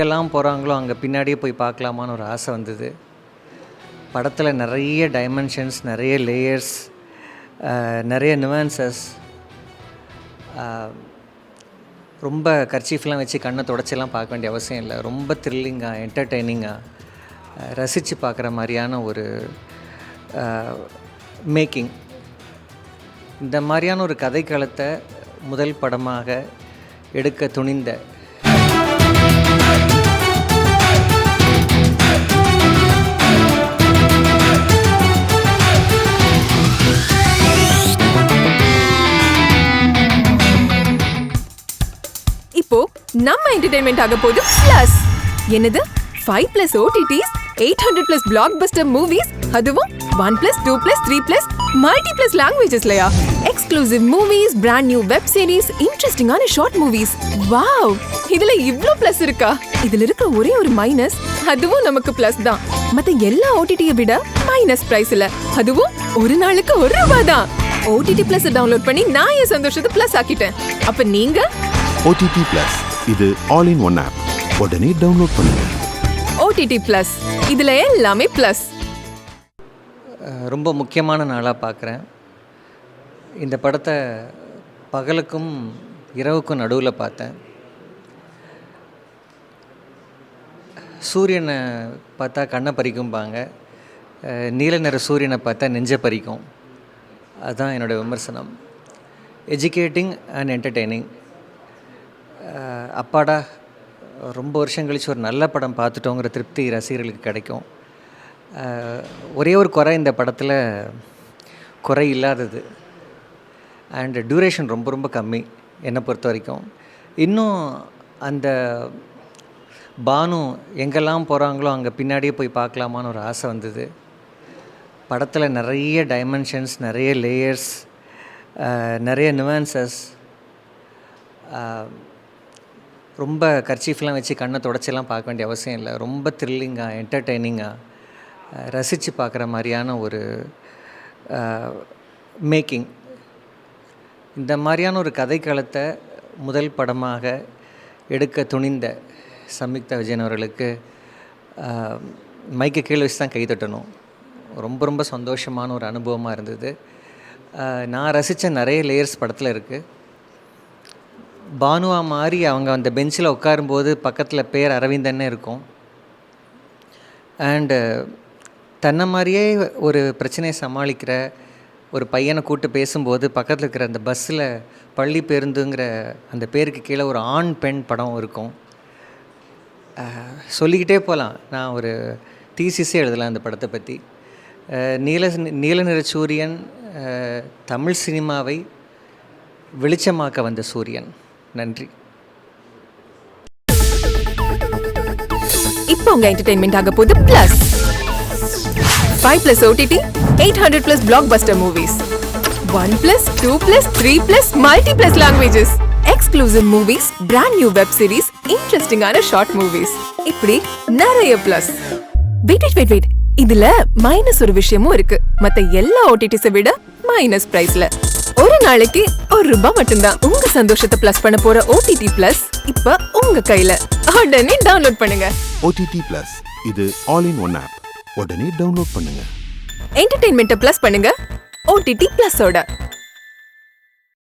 எங்கெல்லாம் போகிறாங்களோ அங்கே பின்னாடியே போய் பார்க்கலாமான்னு ஒரு ஆசை வந்தது. படத்தில் நிறைய டைமென்ஷன்ஸ், நிறைய லேயர்ஸ், நிறைய நியூவான்சஸ். ரொம்ப கர்ச்சீஃப்லாம் வச்சு கண்ணை தொடச்செல்லாம் பார்க்க வேண்டிய அவசியம் இல்லை. ரொம்ப த்ரில்லிங்காக, என்டர்டெய்னிங்காக, ரசித்து பார்க்குற மாதிரியான ஒரு மேக்கிங். இந்த மாதிரியான ஒரு கதைக்களத்தை முதல் படமாக எடுக்க துணிந்த இப்போ நம்ம என்டர்டெயின்மெண்ட் ஆக போகுது பிளஸ். என்னது 5+ OTTs, 800+ blockbuster movies, அதுவும் 1+, 2+, 3+ multi+ languagesலயா? Exclusive movies, brand new web series, இன்ட்ரெஸ்டிங்கான ஷார்ட் மூவிஸ். வாவ், இதுல இவ்ளோ பிளஸ் இருக்கா? இதுல இருக்க ஒரே ஒரு மைனஸ், அதுவும் நமக்கு பிளஸ் தான். மத்த எல்லா OTT-யை விட மைனஸ் பிரைஸ்ல, அதுவும் ஒரு நாளுக்கு ₹1 தான். OTT Plus டவுன்லோட் பண்ணி நான் என் சந்தோஷத்தை பிளஸ் ஆக்கிட்டேன். அப்ப நீங்க OTT Plus இது ஆல் இன் ஒன் ஆப். உடனே டவுன்லோட் பண்ணுங்க. OTT Plus இதுல எல்லாமே பிளஸ். ரொம்ப முக்கியமான நாளாக பார்க்குறேன். இந்த படத்தை பகலுக்கும் இரவுக்கும் நடுவில் பார்த்தேன். சூரியனை பார்த்தா கண்ணை பறிக்கும்பாங்க, நீல நிற சூரியனை பார்த்தா நெஞ்சை பறிக்கும். அதுதான் என்னோடய விமர்சனம். Educating and entertaining. அப்பாடா, ரொம்ப வருஷம் கழித்து ஒரு நல்ல படம் பார்த்துட்டோங்கிற திருப்தி ரசிகர்களுக்கு கிடைக்கும். ஒரே ஒரு குறை இந்த படத்தில், குறை இல்லாதது, அண்ட் டியூரேஷன் ரொம்ப ரொம்ப கம்மி என்னை பொறுத்த வரைக்கும். இன்னும் அந்த பானு எங்கெல்லாம் போகிறாங்களோ அங்கே பின்னாடியே போய் பார்க்கலாமான்னு ஒரு ஆசை வந்தது. படத்தில் நிறைய டைமென்ஷன்ஸ், நிறைய லேயர்ஸ், நிறைய நியூவான்சஸ். ரொம்ப கர்ச்சீஃப்லாம் வச்சு கண்ணை தொடச்செல்லாம் பார்க்க வேண்டிய அவசியம் இல்லை. ரொம்ப த்ரில்லிங்காக, என்டர்டெய்னிங்காக, ரசித்து பார்க்குற மாதிரியான ஒரு மேக்கிங். இந்த மாதிரியான ஒரு கதைக்களத்தை முதல் படமாக எடுக்க துணிந்த சம்யுக்தா விஜயன் அவர்களுக்கு மைக்கை கீழே வச்சு தான் கை தட்டணும். ரொம்ப ரொம்ப சந்தோஷமான ஒரு அனுபவமாக இருந்தது. நான் ரசித்த நிறைய லேயர்ஸ் படத்தில் இருக்குது. பானுவா மாதிரி அவங்க அந்த பெஞ்சில் உட்காரும்போது பக்கத்தில் பேர் அரவிந்தன்னே இருக்கும். அண்டு தன்னை மாதிரியே ஒரு பிரச்சனையை சமாளிக்கிற ஒரு பையனை கூப்பிட்டு பேசும்போது பக்கத்தில் இருக்கிற அந்த பஸ்ஸில் பள்ளி பேருந்துங்கிற அந்த பேருக்கு கீழே ஒரு ஆண் பெண் படம் இருக்கும். சொல்லிக்கிட்டே போகலாம். நான் ஒரு தீசிஸே எழுதலாம் அந்த படத்தை பற்றி. நீல நிற சூரியன் தமிழ் சினிமாவை வெளிச்சமாக்க வந்த சூரியன். நன்றி. இப்போ உங்க என்டர்டெயின்மெண்ட் ஆக போகுது plus. 5+ OTT, 800+ blockbuster movies, 1+, 2+, 3+ multi+ languages, exclusive movies, brand new web series, இன்ட்ரெஸ்டிங்கான ஷார்ட் மூவிஸ். இப்படி நிறைய பிளஸ். வெயிட், இதுல மைனஸ் ஒரு விஷயமும் இருக்கு. மத்த எல்லா OTTs-ஐ விட மைனஸ் பிரைஸ்ல. ஒரு நாளைக்கு ₹1 மட்டும்தான். உங்க சந்தோஷத்தை பிளஸ் பண்ண போற OTT Plus இப்ப உங்க கையில. உடனே டவுன்லோட் பண்ணுங்க. OTT Plus இது ஆல் இன் ஒன் ஆப். உடனே டவுன்லோட் பண்ணுங்க. என்டர்டெயின்மெண்ட்டை பிளஸ் பண்ணுங்க OTT Plus-ஓட.